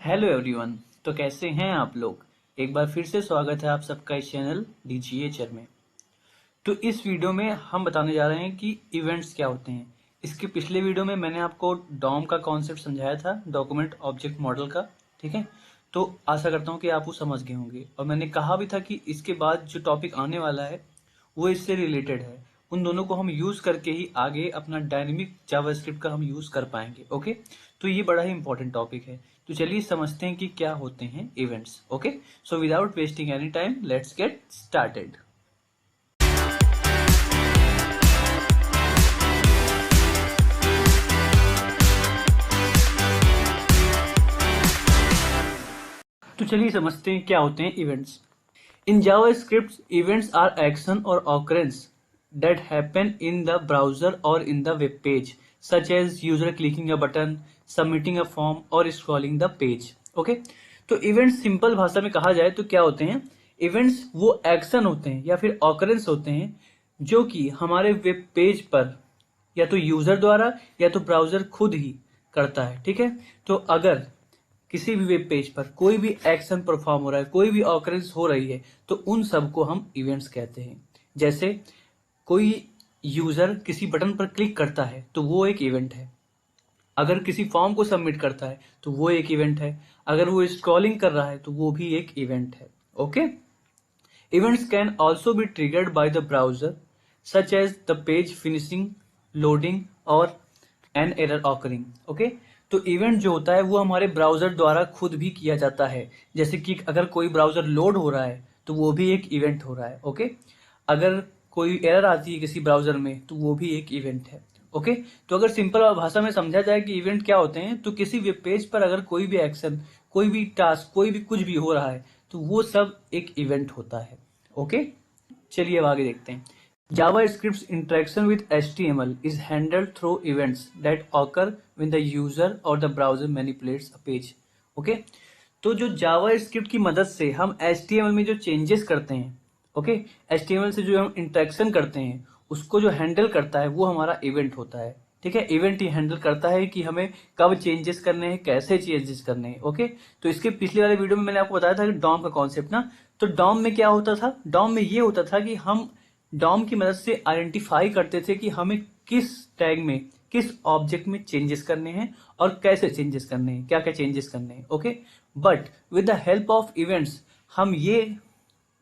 Hello everyone. तो कैसे हैं आप लोग। एक बार फिर से स्वागत है आप सबका इस चैनल डीजीएचआर में। तो इस वीडियो में हम बताने जा रहे हैं कि इवेंट्स क्या होते हैं। इसके पिछले वीडियो में मैंने आपको डॉम का कॉन्सेप्ट समझाया था, डॉक्यूमेंट ऑब्जेक्ट मॉडल का। ठीक है, तो आशा करता हूँ कि आप वो समझ गए होंगे। और मैंने कहा भी था कि इसके बाद जो टॉपिक आने वाला है वो इससे रिलेटेड है। उन दोनों को हम यूज करके ही आगे अपना डायनेमिक जावास्क्रिप्ट का हम यूज कर पाएंगे। ओके, तो ये बड़ा ही इंपॉर्टेंट टॉपिक है। तो चलिए समझते हैं कि क्या होते हैं events. Okay, so without wasting any time let's get started. तो चलिए समझते हैं क्या होते हैं events. In JavaScript events are action और occurrence that happen in the browser or in the web page, such as user clicking a button, submitting a form or scrolling the page. Okay, तो events simple भाषा में कहा जाए तो क्या होते हैं। इवेंट्स वो एक्शन होते हैं या फिर ऑकरेंस होते हैं जो कि हमारे वेब पेज पर या तो यूजर द्वारा या तो ब्राउजर खुद ही करता है। ठीक है, तो अगर किसी भी वेब पेज पर कोई भी एक्शन परफॉर्म हो रहा है, कोई भी ऑकरेंस हो रही है, तो उन सब को हम इवेंट्स कहते हैं। जैसे कोई यूजर किसी बटन पर क्लिक करता है तो वो एक इवेंट है। अगर किसी फॉर्म को सबमिट करता है तो वो एक इवेंट है। अगर वो स्क्रॉलिंग कर रहा है तो वो भी एक इवेंट है। Okay, events can also be triggered by the browser such as the page finishing, loading और एन एरर ऑकरिंग। ओके, तो इवेंट जो होता है वो हमारे ब्राउजर द्वारा खुद भी किया जाता है। जैसे कि अगर कोई ब्राउजर लोड हो रहा है तो वो भी एक इवेंट हो रहा है। ओके, अगर कोई एरर आती है किसी ब्राउजर में तो वो भी एक इवेंट है। ओके, तो अगर सिंपल भाषा में समझा जाए कि इवेंट क्या होते हैं, तो किसी वेब पेज पर अगर कोई भी एक्शन, कोई भी टास्क, कोई भी कुछ भी हो रहा है तो वो सब एक इवेंट होता है। ओके, चलिए अब आगे देखते हैं। JavaScript's interaction with HTML is handled through events that occur when the user or the browser manipulates a page. Okay? तो जो JavaScript की मदद से हम HTML में जो चेंजेस करते हैं, ओके, HTML से जो हम इंटरेक्शन करते हैं उसको जो हैंडल करता है वो हमारा इवेंट होता है। ठीक है, इवेंट ही हैंडल करता है कि हमें कब चेंजेस करने हैं, कैसे चेंजेस करने हैं। ओके, तो इसके पिछले वाले वीडियो में मैंने आपको बताया था कि डॉम का कॉन्सेप्ट ना, तो डॉम में क्या होता था, डॉम में ये होता था कि हम डॉम की मदद से आइडेंटिफाई करते थे कि हमें किस टैग में, किस ऑब्जेक्ट में चेंजेस करने हैं और कैसे चेंजेस करने हैं, क्या क्या चेंजेस करने हैं। Okay, but with the help of events हम ये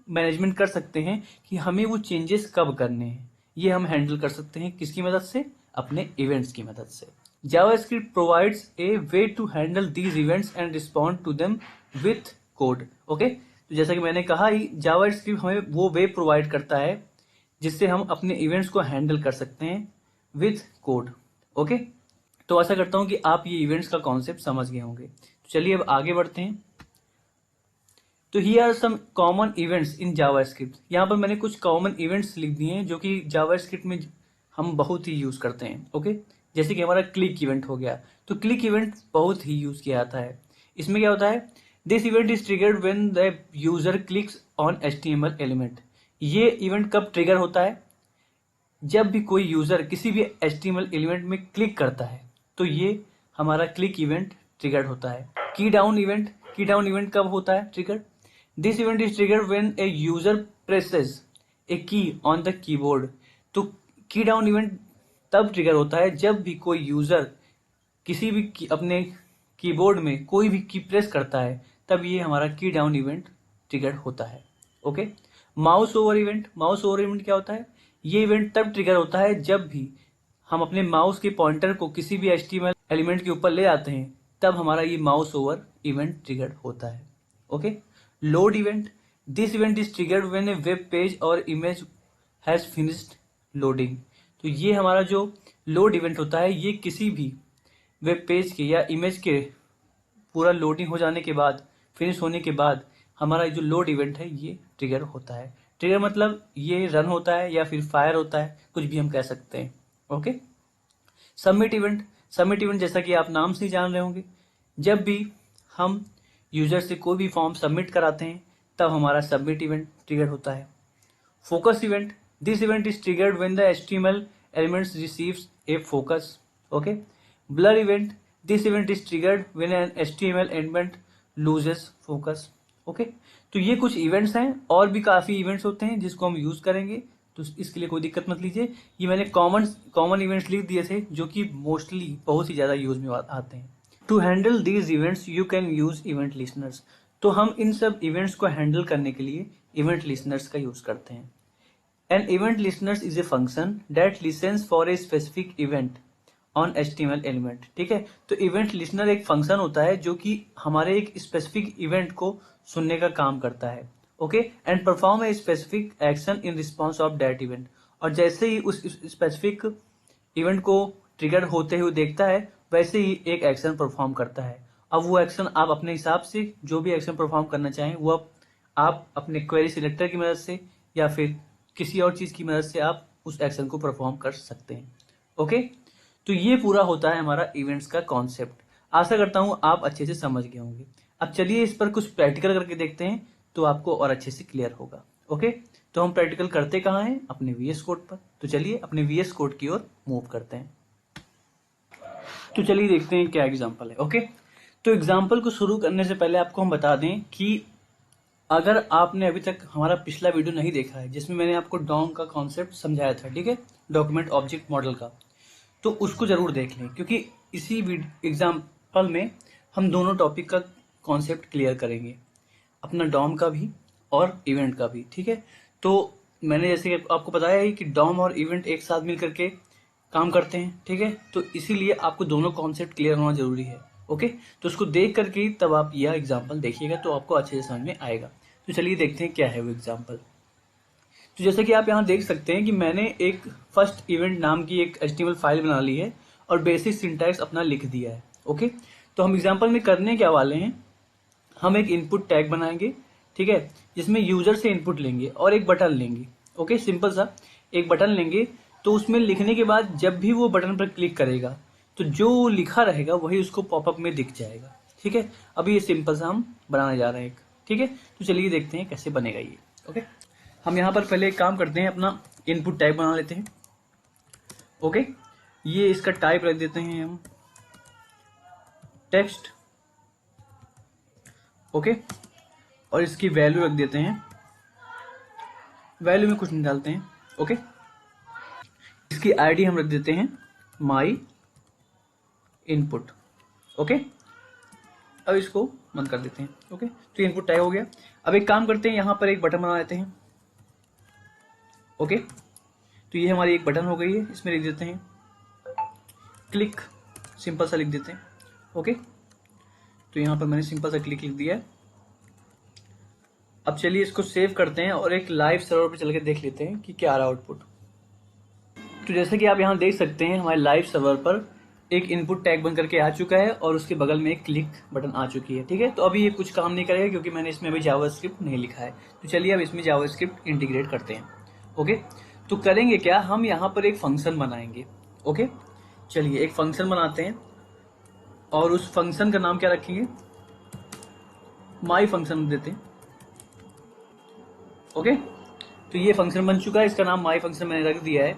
मैनेजमेंट कर सकते हैं कि हमें वो चेंजेस कब करने हैं। ये हम हैंडल कर सकते हैं किसकी मदद से, अपने इवेंट्स की मदद से। JavaScript provides a way to handle these events and respond to them with code. Okay, तो जैसा कि मैंने कहा ही, JavaScript हमें वो वे प्रोवाइड करता है जिससे हम अपने इवेंट्स को हैंडल कर सकते हैं विथ कोड। ओके, तो आशा करता हूं कि आप ये इवेंट्स का कॉन्सेप्ट समझ गए होंगे। तो चलिए अब आगे बढ़ते हैं। तो here are some common events in JavaScript. यहाँ पर मैंने कुछ कॉमन इवेंट्स लिख दिए हैं जो कि जावास्क्रिप्ट में हम बहुत ही यूज करते हैं। ओके, जैसे कि हमारा क्लिक इवेंट हो गया, तो क्लिक इवेंट बहुत ही यूज किया जाता है। इसमें क्या होता है, this event is triggered when the user clicks on HTML element. ये इवेंट कब ट्रिगर होता है, जब भी कोई यूजर किसी भी HTML एलिमेंट में क्लिक करता है तो ये हमारा क्लिक इवेंट ट्रिगर्ड होता है। Key down event, key down event कब होता है trigger, this event is triggered when a user presses a key on the keyboard. तो की डाउन इवेंट तब ट्रिगर होता है जब भी कोई यूजर किसी भी अपने कीबोर्ड में कोई भी की प्रेस करता है, तब ये हमारा की डाउन इवेंट ट्रिगर होता है। Okay, mouse over event, mouse over event क्या होता है, ये इवेंट तब ट्रिगर होता है जब भी हम अपने माउस के पॉइंटर को किसी भी HTML एलिमेंट के ऊपर ले आते हैं, तब हमारा ये माउस ओवर इवेंट ट्रिगर होता है। Okay, load event, this event is triggered when A web page और इमेज हैज फिनिश्ड लोडिंग। तो ये हमारा जो लोड इवेंट होता है, ये किसी भी वेब पेज के या इमेज के पूरा लोडिंग हो जाने के बाद, फिनिश होने के बाद हमारा जो लोड इवेंट है ये ट्रिगर होता है। ट्रिगर मतलब ये रन होता है या फिर फायर होता है, कुछ भी हम कह सकते हैं। Okay, submit event, submit event जैसा कि आप नाम से ही जान रहे होंगे, जब भी हम यूजर से कोई भी फॉर्म सबमिट कराते हैं तब हमारा सबमिट इवेंट ट्रिगर होता है। Focus event, this event is triggered when the HTML elements receives A focus. Okay, blur event, this event is triggered when an HTML element loses focus. Okay, तो ये कुछ events हैं, और भी काफ़ी events होते हैं जिसको हम यूज़ करेंगे, तो इसके लिए कोई दिक्कत मत लीजिए। ये मैंने कॉमन कॉमन इवेंट्स लिख दिए थे जो कि मोस्टली बहुत ही ज़्यादा यूज में आते हैं। To handle these events you can use event listeners. तो हम इन सब इवेंट्स को हैंडल करने के लिए इवेंट लिसनर्स का यूज करते हैं। An event listeners is a function that listens for a specific event on HTML element. ठीक है, तो इवेंट लिसनर एक फंक्शन होता है जो कि हमारे एक स्पेसिफिक इवेंट को सुनने का काम करता है। Okay, and perform a specific action in response of that event. और जैसे ही उस स्पेसिफिक इवेंट को ट्रिगर होते हुए देखता है, वैसे ही एक एक्शन परफॉर्म करता है। अब वो एक्शन आप अपने हिसाब से जो भी एक्शन परफॉर्म करना चाहें वो आप अपने क्वेरी सिलेक्टर की मदद से या फिर किसी और चीज़ की मदद से आप उस एक्शन को परफॉर्म कर सकते हैं। ओके, तो ये पूरा होता है हमारा इवेंट्स का कॉन्सेप्ट। आशा करता हूँ आप अच्छे से समझ गए होंगे। अब चलिए इस पर कुछ प्रैक्टिकल करके देखते हैं, तो आपको और अच्छे से क्लियर होगा। ओके, तो हम प्रैक्टिकल करते कहाँ हैं? अपने VS कोड पर। तो चलिए अपने VS कोड की ओर मूव करते हैं। तो चलिए देखते हैं क्या एग्जाम्पल है। ओके, तो एग्जाम्पल को शुरू करने से पहले आपको हम बता दें कि अगर आपने अभी तक हमारा पिछला वीडियो नहीं देखा है जिसमें मैंने आपको डॉम का कॉन्सेप्ट समझाया था, ठीक है, डॉक्यूमेंट ऑब्जेक्ट मॉडल का, तो उसको जरूर देख लें, क्योंकि इसी एग्जाम्पल में हम दोनों टॉपिक का कॉन्सेप्ट क्लियर करेंगे, अपना डॉम का भी और इवेंट का भी। ठीक है, तो मैंने जैसे आपको बताया ही कि डॉम और इवेंट एक साथ मिल करके काम करते हैं। ठीक है, तो इसीलिए आपको दोनों कॉन्सेप्ट क्लियर होना जरूरी है। ओके, तो उसको देख करके ही तब आप यह एग्जाम्पल देखिएगा तो आपको अच्छे से समझ में आएगा। तो चलिए देखते हैं क्या है वो एग्जाम्पल। तो जैसे कि आप यहाँ देख सकते हैं कि मैंने एक फर्स्ट इवेंट नाम की एक HTML फाइल बना ली है और बेसिक सिंटैक्स अपना लिख दिया है। ओके, तो हम एग्जाम्पल में करने क्या वाले हैं, हम एक इनपुट टैग बनाएंगे, ठीक है, जिसमें यूजर से इनपुट लेंगे और एक बटन लेंगे। ओके, सिंपल सा एक बटन लेंगे, तो उसमें लिखने के बाद जब भी वो बटन पर क्लिक करेगा तो जो लिखा रहेगा वही उसको पॉपअप में दिख जाएगा। ठीक है, अभी ये सिंपल सा हम बनाने जा रहे हैं एक। ठीक है, तो चलिए देखते हैं कैसे बनेगा ये। ओके, हम यहाँ पर पहले एक काम करते हैं, अपना इनपुट टैग बना लेते हैं। ओके, ये इसका टाइप रख देते हैं हम टेक्स्ट। ओके, और इसकी वैल्यू रख देते हैं, वैल्यू में कुछ नहीं डालते हैं। ओके, इसकी आईडी हम रख देते हैं माई इनपुट। ओके, अब इसको बंद कर देते हैं। ओके, तो इनपुट टैग हो गया। अब एक काम करते हैं, यहां पर एक बटन बना लेते हैं। ओके, तो ये हमारी एक बटन हो गई है, इसमें लिख देते हैं क्लिक, सिंपल सा लिख देते हैं। ओके, तो यहां पर मैंने सिंपल सा क्लिक लिख दिया है। अब चलिए इसको सेव करते हैं और एक लाइव सर्वर पर चल के देख लेते हैं कि क्या आ रहा है आउटपुट। तो जैसे कि आप यहाँ देख सकते हैं हमारे लाइव सर्वर पर एक इनपुट टैग बन करके आ चुका है और उसके बगल में एक क्लिक बटन आ चुकी है। ठीक है, तो अभी ये कुछ काम नहीं करेगा क्योंकि मैंने इसमें अभी जावास्क्रिप्ट नहीं लिखा है। तो चलिए अब इसमें जावास्क्रिप्ट इंटीग्रेट करते हैं। ओके, तो करेंगे क्या, हम यहाँ पर एक फंक्शन बनाएंगे। ओके, चलिए एक फंक्शन बनाते हैं और उस फंक्शन का नाम क्या रखेंगे, माई फंक्शन देते हैं। ओके, तो ये फंक्शन बन चुका है, इसका नाम माई फंक्शन मैंने रख दिया है।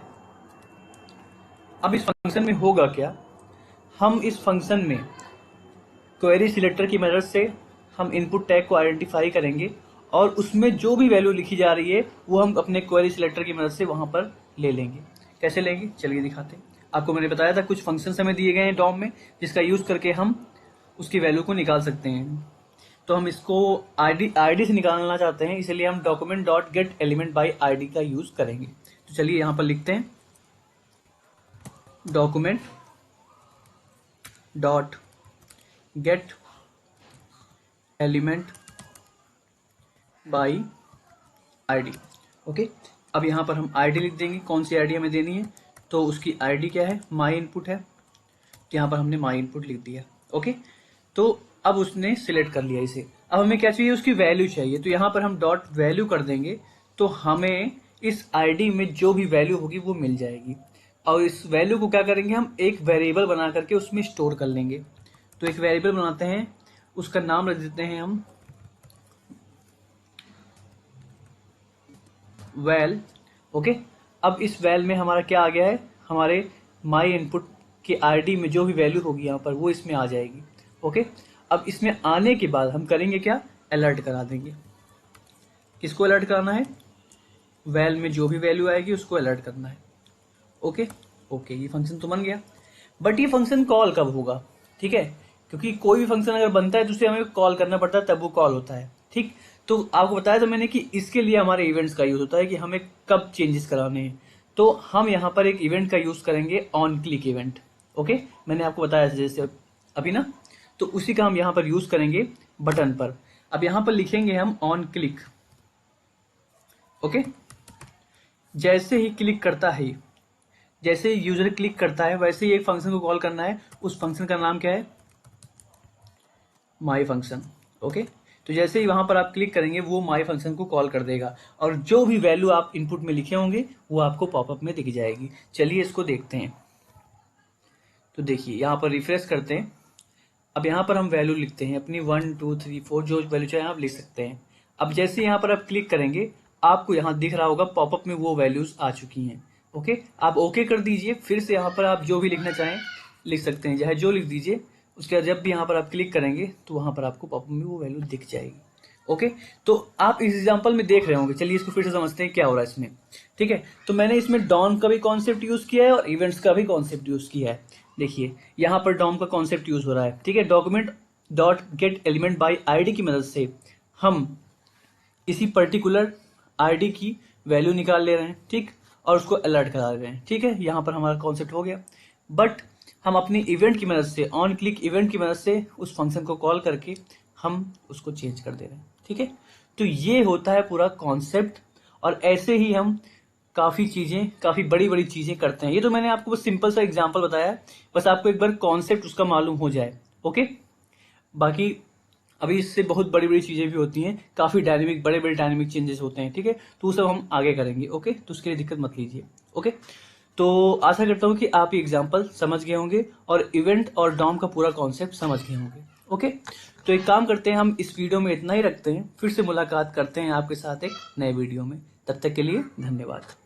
अब इस फंक्शन में होगा क्या, हम इस फंक्शन में क्वेरी सिलेक्टर की मदद से हम इनपुट टैग को आइडेंटिफाई करेंगे और उसमें जो भी वैल्यू लिखी जा रही है वो हम अपने क्वेरी सिलेक्टर की मदद से वहां पर ले लेंगे। कैसे लेंगे, चलिए दिखाते हैं। आपको मैंने बताया था कुछ फंक्शन हमें दिए गए हैं डॉम में, जिसका यूज करके हम उसकी वैल्यू को निकाल सकते हैं। तो हम इसको आईडी से निकालना चाहते हैं, इसलिए हम document dot gate element by ID का यूज करेंगे। तो चलिए यहां पर लिखते हैं document dot gate element by ID. Okay, अब यहां पर हम आईडी लिख देंगे, कौन सी आईडी हमें देनी है, तो उसकी आईडी क्या है, माई इनपुट है, तो यहां पर हमने माई इनपुट लिख दिया। ओके, तो अब उसने सिलेक्ट कर लिया इसे। अब हमें क्या चाहिए, उसकी वैल्यू चाहिए, तो यहां पर हम डॉट वैल्यू कर देंगे, तो हमें इस आईडी में जो भी वैल्यू होगी वो मिल जाएगी। और इस वैल्यू को क्या करेंगे, हम एक वेरिएबल बना करके उसमें स्टोर कर लेंगे। तो एक वेरिएबल बनाते हैं, उसका नाम रख देते हैं हम वैल। ओके, अब इस वैल में हमारा क्या आ गया है, हमारे माई इनपुट की आईडी में जो भी वैल्यू होगी यहाँ पर वो इसमें आ जाएगी। ओके, अब इसमें आने के बाद हम करेंगे क्या, अलर्ट करा देंगे। किसको अलर्ट कराना है, वैल में जो भी वैल्यू आएगी उसको अलर्ट करना है। ओके ओके, ये फंक्शन तो बन गया, बट ये फंक्शन कॉल कब होगा, ठीक है, क्योंकि कोई भी फंक्शन अगर बनता है तो उसे हमें कॉल करना पड़ता है, तब वो कॉल होता है, ठीक। तो आपको बताया था मैंने कि इसके लिए हमारे इवेंट्स का यूज होता है कि हमें कब चेंजेस कराने हैं। तो हम यहाँ पर एक इवेंट का यूज करेंगे, ऑन क्लिक इवेंट। ओके, मैंने आपको बताया था जैसे अभी ना, तो उसी का हम यहाँ पर यूज करेंगे बटन पर। अब यहाँ पर लिखेंगे हम ऑन क्लिक। ओके, जैसे ही क्लिक करता है, जैसे ही यूजर क्लिक करता है वैसे ही एक फंक्शन को कॉल करना है। उस फंक्शन का नाम क्या है, माई फंक्शन। ओके, तो जैसे ही वहां पर आप क्लिक करेंगे वो माई फंक्शन को कॉल कर देगा, और जो भी वैल्यू आप इनपुट में लिखे होंगे वो आपको पॉपअप में दिख जाएगी। चलिए इसको देखते हैं। तो देखिए यहाँ पर रिफ्रेश करते हैं। अब यहाँ पर हम वैल्यू लिखते हैं अपनी 1 2 3 4, जो वैल्यू चाहे आप लिख सकते हैं। अब जैसे यहाँ पर आप क्लिक करेंगे आपको यहाँ दिख रहा होगा पॉपअप में वो वैल्यूज आ चुकी हैं। ओके, आप ओके कर दीजिए, फिर से यहाँ पर आप जो भी लिखना चाहें लिख सकते हैं, चाहे जो लिख दीजिए। उसके बाद जब भी यहाँ पर आप क्लिक करेंगे तो वहाँ पर आपको पॉपअप में वो वैल्यू दिख जाएगी। ओके, तो आप इस एग्जांपल में देख रहे होंगे। चलिए इसको फिर से समझते हैं क्या हो रहा है इसमें, ठीक है। तो मैंने इसमें डॉन का भी कॉन्सेप्ट यूज किया है और इवेंट्स का भी कॉन्सेप्ट यूज किया है। देखिए यहाँ पर डॉम का कॉन्सेप्ट यूज हो रहा है, ठीक है। Document dot gate element by ID की मदद से हम इसी पर्टिकुलर आईडी की वैल्यू निकाल ले रहे हैं, ठीक, और उसको अलर्ट करा रहे हैं, ठीक है। यहाँ पर हमारा कॉन्सेप्ट हो गया। बट हम अपनी इवेंट की मदद से, ऑन क्लिक इवेंट की मदद से उस फंक्शन को कॉल करके हम उसको चेंज कर दे रहे हैं, ठीक है। तो ये होता है पूरा कॉन्सेप्ट, और ऐसे ही हम काफी चीजें, काफी बड़ी बड़ी चीजें करते हैं। ये तो मैंने आपको बस सिंपल सा एग्जांपल बताया है, बस आपको एक बार कॉन्सेप्ट उसका मालूम हो जाए। ओके, बाकी अभी इससे बहुत बड़ी बड़ी चीजें भी होती हैं, काफी डायनेमिक, बड़े बड़े डायनेमिक चेंजेस होते हैं, ठीक है। तो वो सब हम आगे करेंगे। ओके, तो उसके लिए दिक्कत मत लीजिए। ओके, तो आशा करता हूं कि आप ये एग्जांपल समझ गए होंगे और इवेंट और डॉम का पूरा कॉन्सेप्ट समझ गए होंगे। ओके, तो एक काम करते हैं, हम इस वीडियो में इतना ही रखते हैं, फिर से मुलाकात करते हैं आपके साथ एक नए वीडियो में। तब तक के लिए धन्यवाद।